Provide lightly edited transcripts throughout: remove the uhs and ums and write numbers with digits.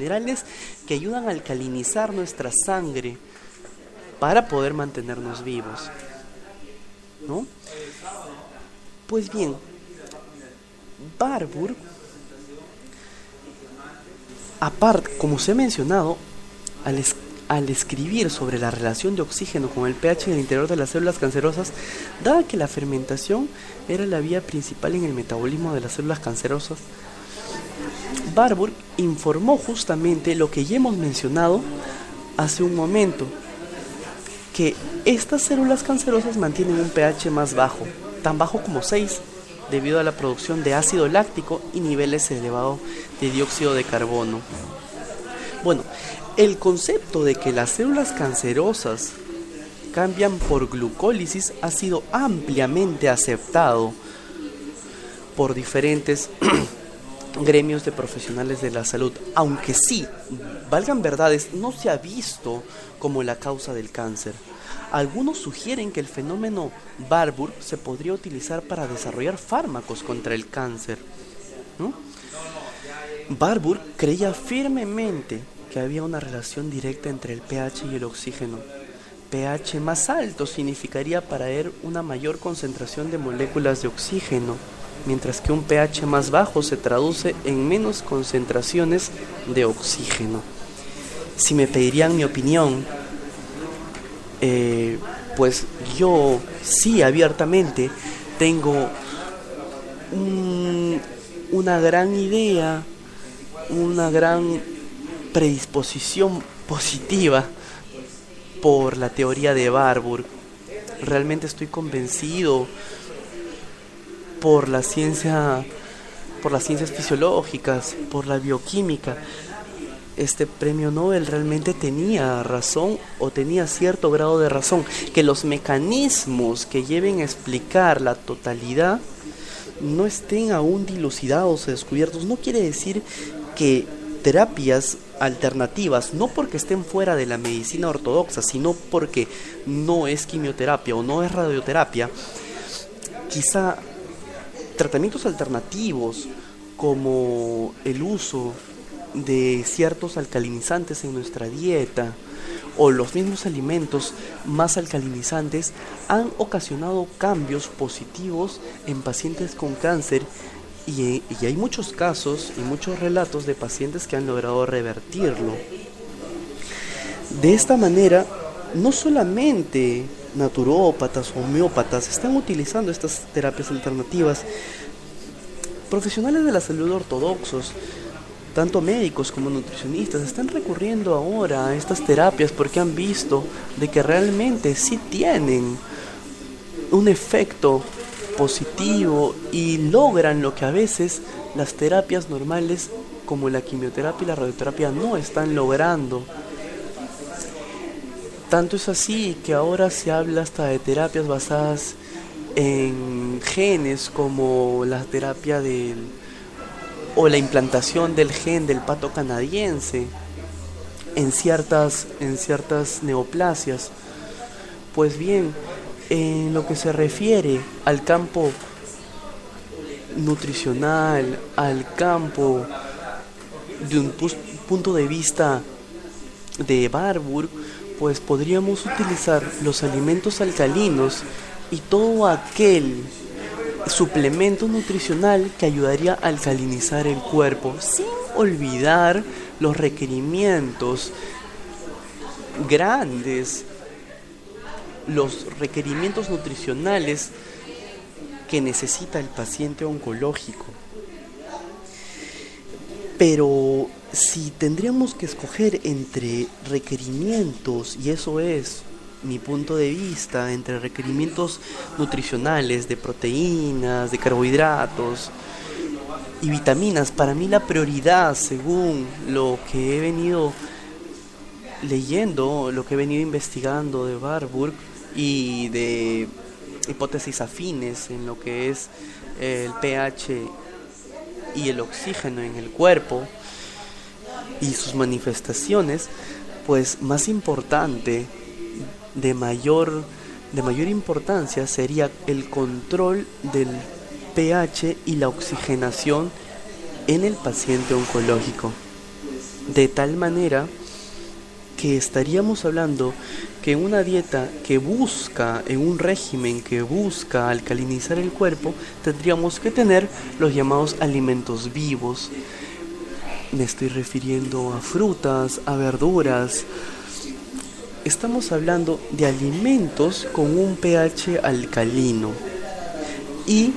minerales que ayudan a alcalinizar nuestra sangre para poder mantenernos vivos, ¿no? Pues bien, Barbour, aparte, como se ha mencionado, al escribir sobre la relación de oxígeno con el pH en el interior de las células cancerosas, dada que la fermentación era la vía principal en el metabolismo de las células cancerosas, Barbour informó justamente lo que ya hemos mencionado hace un momento, que estas células cancerosas mantienen un pH más bajo, tan bajo como 6, debido a la producción de ácido láctico y niveles elevados de dióxido de carbono. Bueno, el concepto de que las células cancerosas cambian por glucólisis ha sido ampliamente aceptado por diferentes gremios de profesionales de la salud, aunque sí, valgan verdades, no se ha visto como la causa del cáncer. Algunos sugieren que el fenómeno Barbour se podría utilizar para desarrollar fármacos contra el cáncer, ¿no? Barbour creía firmemente que había una relación directa entre el pH y el oxígeno. pH más alto significaría para él una mayor concentración de moléculas de oxígeno, mientras que un pH más bajo se traduce en menos concentraciones de oxígeno. Si me pedirían mi opinión, pues yo sí abiertamente tengo una gran idea, una gran predisposición positiva por la teoría de Barbour. Realmente estoy convencido por las ciencias fisiológicas, por la bioquímica. Este premio Nobel realmente tenía razón, o tenía cierto grado de razón, que los mecanismos que lleven a explicar la totalidad no estén aún dilucidados o descubiertos. No quiere decir que terapias alternativas, no porque estén fuera de la medicina ortodoxa, sino porque no es quimioterapia o no es radioterapia, quizá tratamientos alternativos como el uso de ciertos alcalinizantes en nuestra dieta o los mismos alimentos más alcalinizantes han ocasionado cambios positivos en pacientes con cáncer, y hay muchos casos y muchos relatos de pacientes que han logrado revertirlo. De esta manera, no solamente naturópatas o homeópatas están utilizando estas terapias alternativas. Profesionales de la salud ortodoxos, tanto médicos como nutricionistas, están recurriendo ahora a estas terapias porque han visto de que realmente sí tienen un efecto positivo y logran lo que a veces las terapias normales como la quimioterapia y la radioterapia no están logrando. Tanto es así que ahora se habla hasta de terapias basadas en genes, como la terapia o la implantación del gen del pato canadiense en ciertas neoplasias. Pues bien, en lo que se refiere al campo nutricional, al campo de un punto de vista de Barbour, pues podríamos utilizar los alimentos alcalinos y todo aquel suplemento nutricional que ayudaría a alcalinizar el cuerpo, sin olvidar los requerimientos grandes, los requerimientos nutricionales que necesita el paciente oncológico. Pero si tendríamos que escoger entre requerimientos, y eso es mi punto de vista, entre requerimientos nutricionales de proteínas, de carbohidratos y vitaminas, para mí la prioridad, según lo que he venido leyendo, lo que he venido investigando de Barbour y de hipótesis afines en lo que es el pH y el oxígeno en el cuerpo y sus manifestaciones, pues más importante, de mayor importancia, sería el control del pH y la oxigenación en el paciente oncológico. de tal manera que estaríamos hablando que en una dieta que busca, en un régimen que busca alcalinizar el cuerpo, tendríamos que tener los llamados alimentos vivos. Me estoy refiriendo a frutas, a verduras. Estamos hablando de alimentos con un pH alcalino y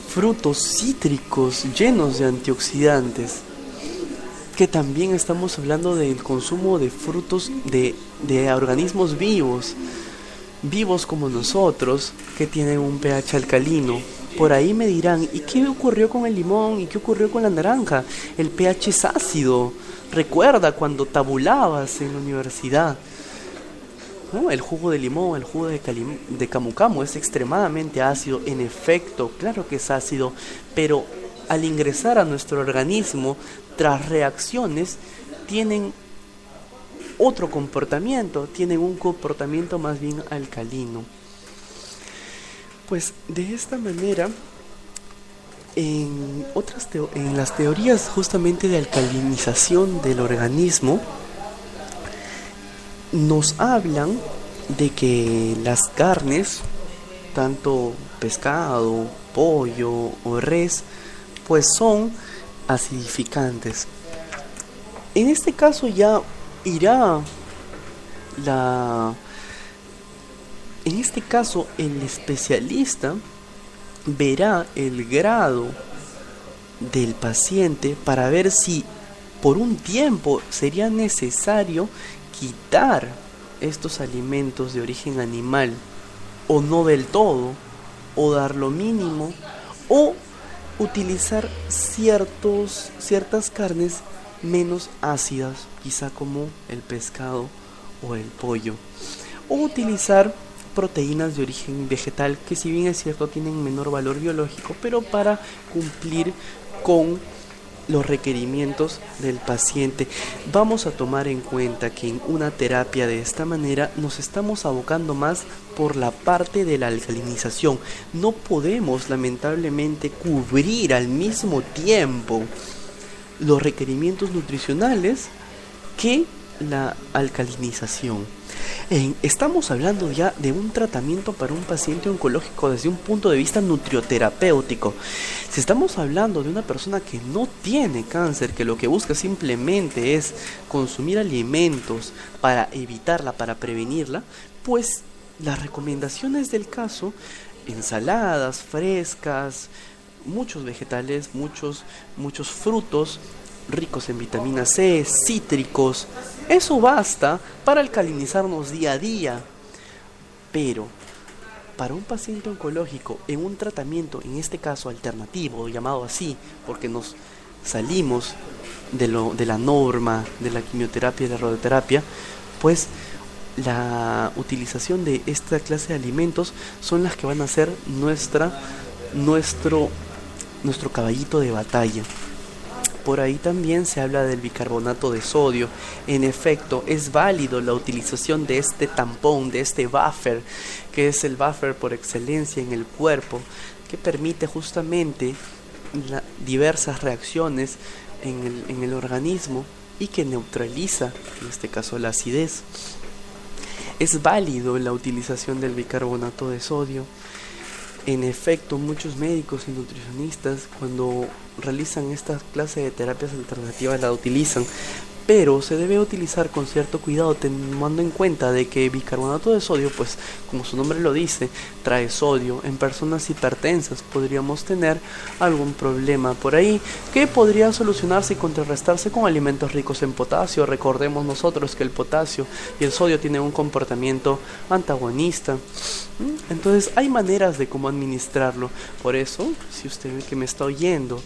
frutos cítricos llenos de antioxidantes, que también estamos hablando del consumo de frutos de organismos vivos como nosotros, que tienen un pH alcalino. Por ahí me dirán, ¿y qué ocurrió con el limón? ¿Y qué ocurrió con la naranja? El pH es ácido. Recuerda cuando tabulabas en la universidad, ¿no? El jugo de limón, el jugo de camu camu es extremadamente ácido. En efecto, claro que es ácido, pero al ingresar a nuestro organismo, tras reacciones, tienen otro comportamiento, tienen un comportamiento más bien alcalino. Pues de esta manera, en las teorías justamente de alcalinización del organismo, nos hablan de que las carnes, tanto pescado, pollo o res, pues son acidificantes. En este caso ya irá en este caso el especialista verá el grado del paciente para ver si por un tiempo sería necesario quitar estos alimentos de origen animal, o no del todo, o dar lo mínimo, o utilizar ciertas carnes menos ácidas, quizá como el pescado o el pollo, o utilizar proteínas de origen vegetal, que si bien es cierto tienen menor valor biológico, pero para cumplir con los requerimientos del paciente. Vamos a tomar en cuenta que en una terapia de esta manera nos estamos abocando más por la parte de la alcalinización. No podemos lamentablemente cubrir al mismo tiempo los requerimientos nutricionales que la alcalinización. Estamos hablando ya de un tratamiento para un paciente oncológico desde un punto de vista nutrioterapéutico. Si estamos hablando de una persona que no tiene cáncer, que lo que busca simplemente es consumir alimentos para evitarla, para prevenirla, pues las recomendaciones del caso: ensaladas frescas, muchos vegetales, muchos frutos ricos en vitamina C, cítricos. Eso basta para alcalinizarnos día a día. Pero para un paciente oncológico, en un tratamiento, en este caso alternativo, llamado así, porque nos salimos de la norma de la quimioterapia y la radioterapia, pues la utilización de esta clase de alimentos son las que van a ser nuestro caballito de batalla. Por ahí también se habla del bicarbonato de sodio. En efecto, es válido la utilización de este tampón, de este buffer, que es el buffer por excelencia en el cuerpo, que permite justamente diversas reacciones en el organismo y que neutraliza, en este caso, la acidez. Es válido la utilización del bicarbonato de sodio. En efecto, muchos médicos y nutricionistas, cuando realizan esta clase de terapias alternativas, la utilizan, pero se debe utilizar con cierto cuidado, teniendo en cuenta de que bicarbonato de sodio, pues como su nombre lo dice, trae sodio. En personas hipertensas podríamos tener algún problema por ahí, que podría solucionarse y contrarrestarse con alimentos ricos en potasio. Recordemos nosotros que el potasio y el sodio tienen un comportamiento antagonista. Entonces hay maneras de cómo administrarlo. Por eso, si usted que me está oyendo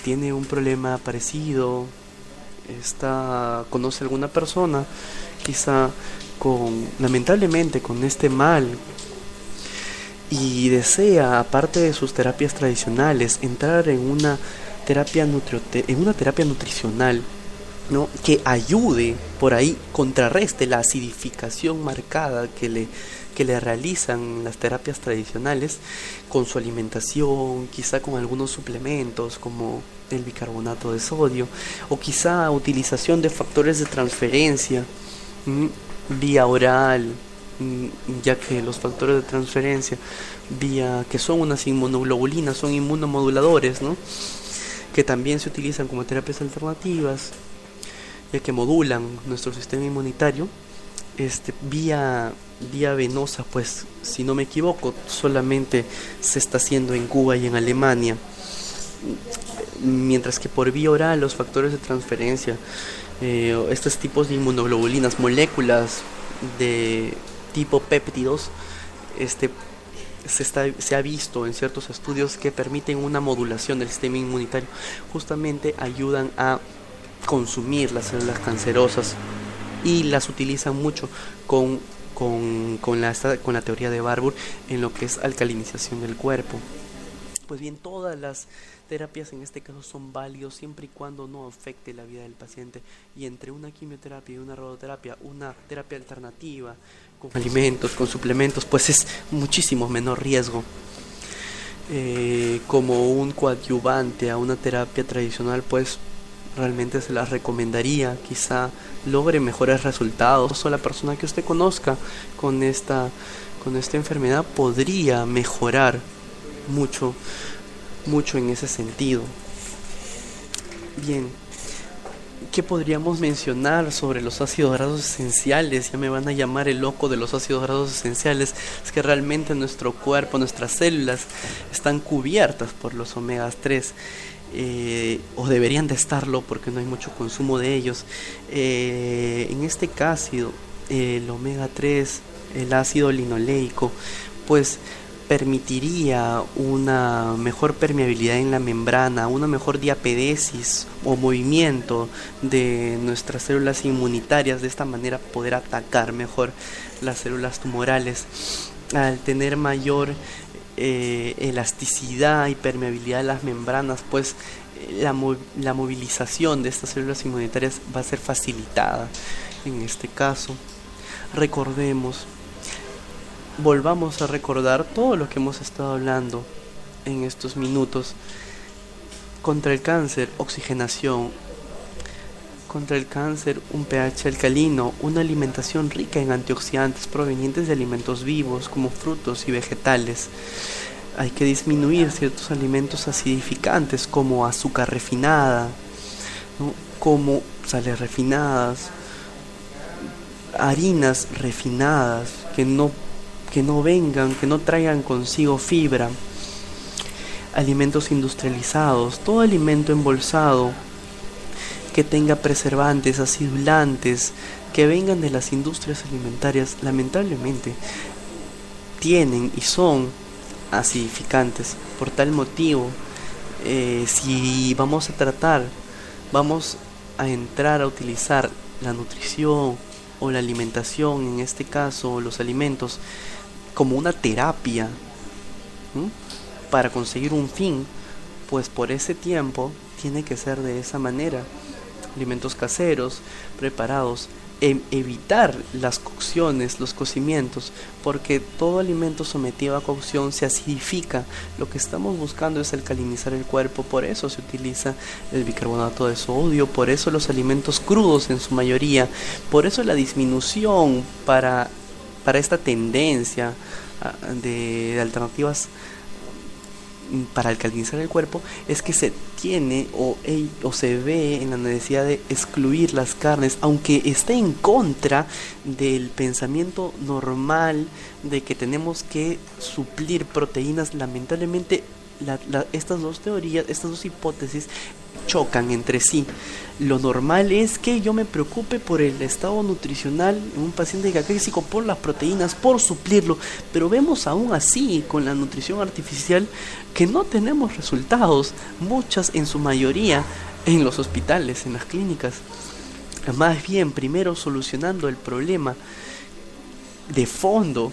tiene un problema parecido, conoce alguna persona quizá lamentablemente con este mal, y desea, aparte de sus terapias tradicionales, entrar en una terapia nutricional, ¿no? Que ayude, por ahí contrarreste la acidificación marcada que le realizan las terapias tradicionales con su alimentación, quizá con algunos suplementos como el bicarbonato de sodio, o quizá utilización de factores de transferencia vía oral, ya que los factores de transferencia vía que son unas inmunoglobulinas, son inmunomoduladores, ¿no? Que también se utilizan como terapias alternativas, ya que modulan nuestro sistema inmunitario, vía venosa, pues si no me equivoco, solamente se está haciendo en Cuba y en Alemania, mientras que por vía oral los factores de transferencia, estos tipos de inmunoglobulinas, moléculas de tipo péptidos, se ha visto en ciertos estudios que permiten una modulación del sistema inmunitario, justamente ayudan a consumir las células cancerosas y las utilizan mucho con la teoría de Barbour en lo que es alcalinización del cuerpo. Pues bien, todas las terapias en este caso son válidas siempre y cuando no afecte la vida del paciente, y entre una quimioterapia y una radioterapia, una terapia alternativa con alimentos, con suplementos, pues es muchísimo menor riesgo. Como un coadyuvante a una terapia tradicional, pues realmente se las recomendaría, quizá logre mejores resultados, o la persona que usted conozca con esta enfermedad podría mejorar mucho en ese sentido. Bien, ¿qué podríamos mencionar sobre los ácidos grasos esenciales? Ya me van a llamar el loco de los ácidos grasos esenciales. Es que realmente nuestro cuerpo, nuestras células están cubiertas por los omegas 3, o deberían de estarlo porque no hay mucho consumo de ellos. En este caso, el omega 3, el ácido linoleico, pues permitiría una mejor permeabilidad en la membrana, una mejor diapedesis o movimiento de nuestras células inmunitarias, de esta manera poder atacar mejor las células tumorales. Al tener mayor elasticidad y permeabilidad de las membranas, pues la movilización de estas células inmunitarias va a ser facilitada. En este caso, volvamos a recordar todo lo que hemos estado hablando en estos minutos. Contra el cáncer, oxigenación. Contra el cáncer, un pH alcalino, una alimentación rica en antioxidantes provenientes de alimentos vivos como frutos y vegetales. Hay que disminuir ciertos alimentos acidificantes como azúcar refinada, ¿no? Como sales refinadas, harinas refinadas que no traigan consigo fibra, alimentos industrializados, todo alimento embolsado que tenga preservantes, acidulantes, que vengan de las industrias alimentarias, lamentablemente tienen y son acidificantes. Por tal motivo, si vamos a entrar a utilizar la nutrición o la alimentación, en este caso los alimentos, como una terapia, ¿sí?, para conseguir un fin, pues por ese tiempo tiene que ser de esa manera. Alimentos caseros, preparados, evitar las cocciones, los cocimientos, porque todo alimento sometido a cocción se acidifica. Lo que estamos buscando es alcalinizar el cuerpo, por eso se utiliza el bicarbonato de sodio, por eso los alimentos crudos en su mayoría, por eso la disminución para esta tendencia de alternativas para alcalinizar el cuerpo es que se tiene o se ve en la necesidad de excluir las carnes, aunque esté en contra del pensamiento normal de que tenemos que suplir proteínas. Lamentablemente estas dos teorías, estas dos hipótesis chocan entre sí. Lo normal es que yo me preocupe por el estado nutricional en un paciente diabético, por las proteínas, por suplirlo, pero vemos aún así con la nutrición artificial que no tenemos resultados, muchas en su mayoría en los hospitales, en las clínicas. Más bien, primero solucionando el problema de fondo,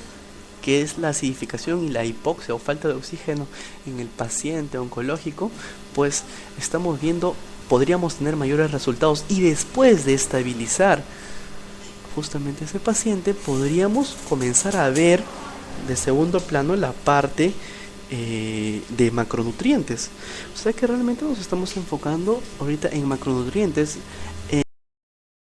que es la acidificación y la hipoxia o falta de oxígeno en el paciente oncológico, pues estamos viendo podríamos tener mayores resultados, y después de estabilizar justamente ese paciente, podríamos comenzar a ver de segundo plano la parte de macronutrientes. O sea que realmente nos estamos enfocando ahorita en macronutrientes,